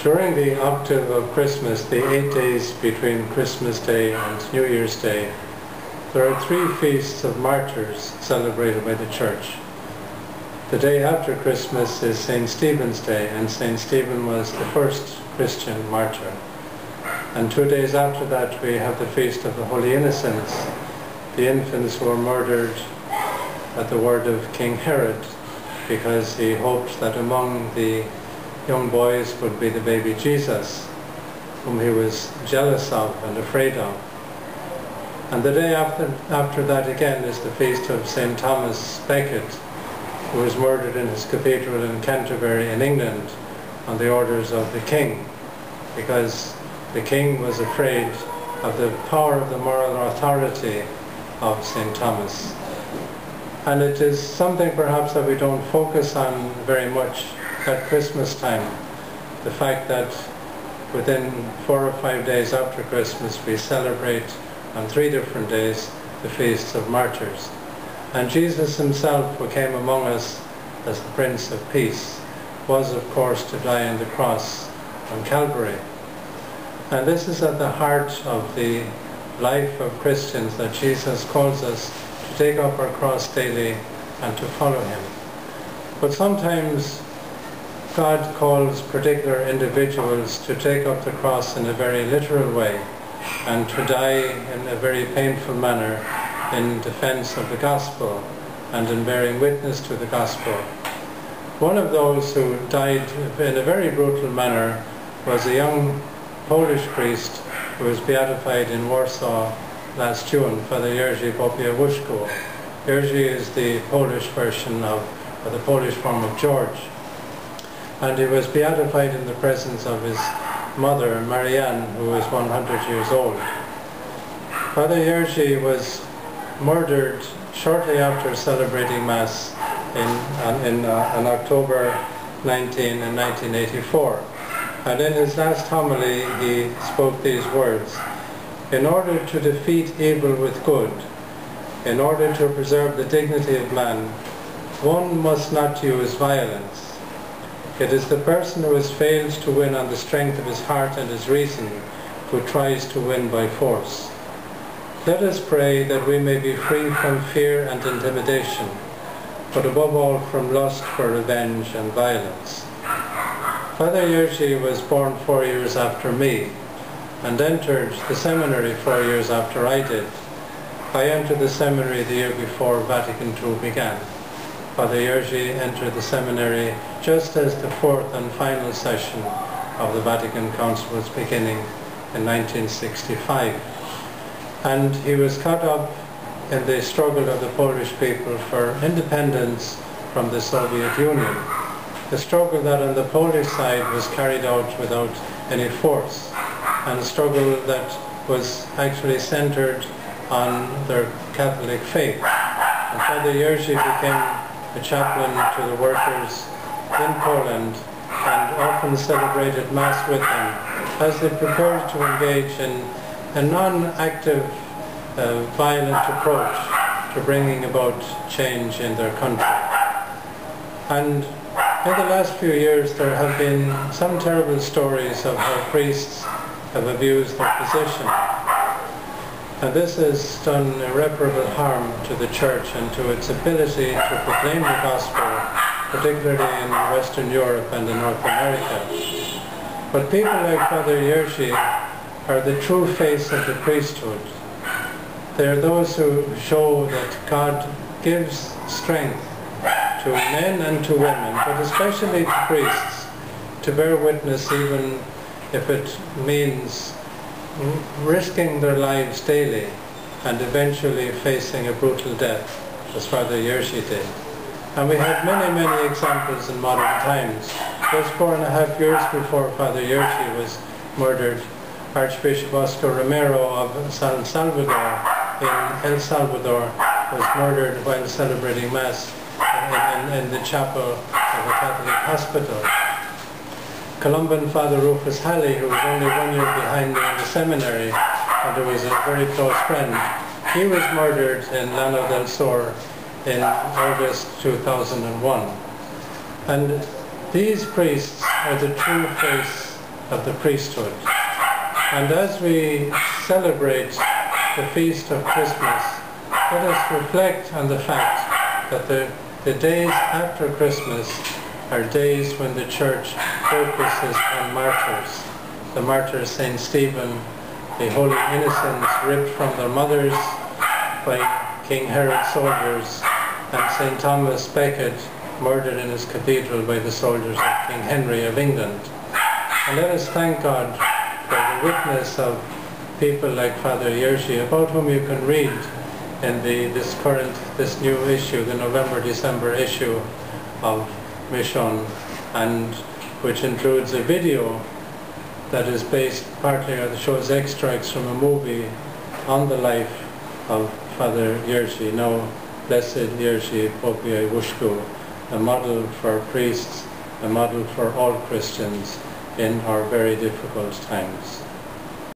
During the octave of Christmas, the 8 days between Christmas Day and New Year's Day, there are 3 feasts of martyrs celebrated by the Church. The day after Christmas is St. Stephen's Day, and St. Stephen was the first Christian martyr. And 2 days after that we have the Feast of the Holy Innocents, the infants who were murdered at the word of King Herod, because he hoped that among the young boys would be the baby Jesus, whom he was jealous of and afraid of. And the day after that again is the feast of St. Thomas Becket, who was murdered in his cathedral in Canterbury in England on the orders of the king, because the king was afraid of the power of the moral authority of St. Thomas. And it is something perhaps that we don't focus on very much at Christmas time, the fact that within 4 or 5 days after Christmas we celebrate on 3 different days the feasts of martyrs. And Jesus himself, who came among us as the Prince of Peace, was of course to die on the cross on Calvary. And this is at the heart of the life of Christians, that Jesus calls us to take up our cross daily and to follow him. But sometimes God calls particular individuals to take up the cross in a very literal way and to die in a very painful manner in defense of the gospel and in bearing witness to the gospel. One of those who died in a very brutal manner was a young Polish priest who was beatified in Warsaw last June, Father Jerzy Popiawuszko. Jerzy is the Polish version of, or the Polish form of George. And he was beatified in the presence of his mother, Marianne, who was 100 years old. Father Jerzy was murdered shortly after celebrating Mass on October 19 in 1984. And in his last homily he spoke these words: "In order to defeat evil with good, in order to preserve the dignity of man, one must not use violence. It is the person who has failed to win on the strength of his heart and his reason who tries to win by force. Let us pray that we may be free from fear and intimidation, but above all from lust for revenge and violence." Father Jerzy was born 4 years after me and entered the seminary 4 years after I did. I entered the seminary the year before Vatican II began. Father Jerzy entered the seminary just as the 4th and final session of the Vatican Council was beginning in 1965. And he was caught up in the struggle of the Polish people for independence from the Soviet Union. The struggle that on the Polish side was carried out without any force, and a struggle that was actually centered on their Catholic faith. And Father Jerzy became a chaplain to the workers in Poland and often celebrated Mass with them as they prepared to engage in a non-active, violent approach to bringing about change in their country. And in the last few years there have been some terrible stories of how priests have abused their position. And this has done irreparable harm to the Church and to its ability to proclaim the gospel, particularly in Western Europe and in North America. But people like Father Jerzy are the true face of the priesthood. They are those who show that God gives strength to men and to women, but especially to priests, to bear witness even if it means risking their lives daily and eventually facing a brutal death, as Father Jerzy did. And we have many, many examples in modern times. Just 4.5 years before Father Jerzy was murdered, Archbishop Oscar Romero of San Salvador in El Salvador was murdered while celebrating Mass in the chapel of a Catholic hospital. Columban Father Rufus Halley, who was only 1 year behind me in the seminary and who was a very close friend, he was murdered in Llano del Sur in August 2001. And these priests are the true face of the priesthood. And as we celebrate the feast of Christmas, let us reflect on the fact that the days after Christmas are days when the Church focuses on martyrs. The martyr St. Stephen, the holy innocents ripped from their mothers by King Herod's soldiers, and St. Thomas Becket, murdered in his cathedral by the soldiers of King Henry of England. And let us thank God for the witness of people like Father Jerzy, about whom you can read in this new issue, the November-December issue of MISYON, and which includes a video that is based partly, or that shows extracts from a movie on the life of Father Jerzy, now Blessed Jerzy Popie Wushku, a model for priests, a model for all Christians in our very difficult times.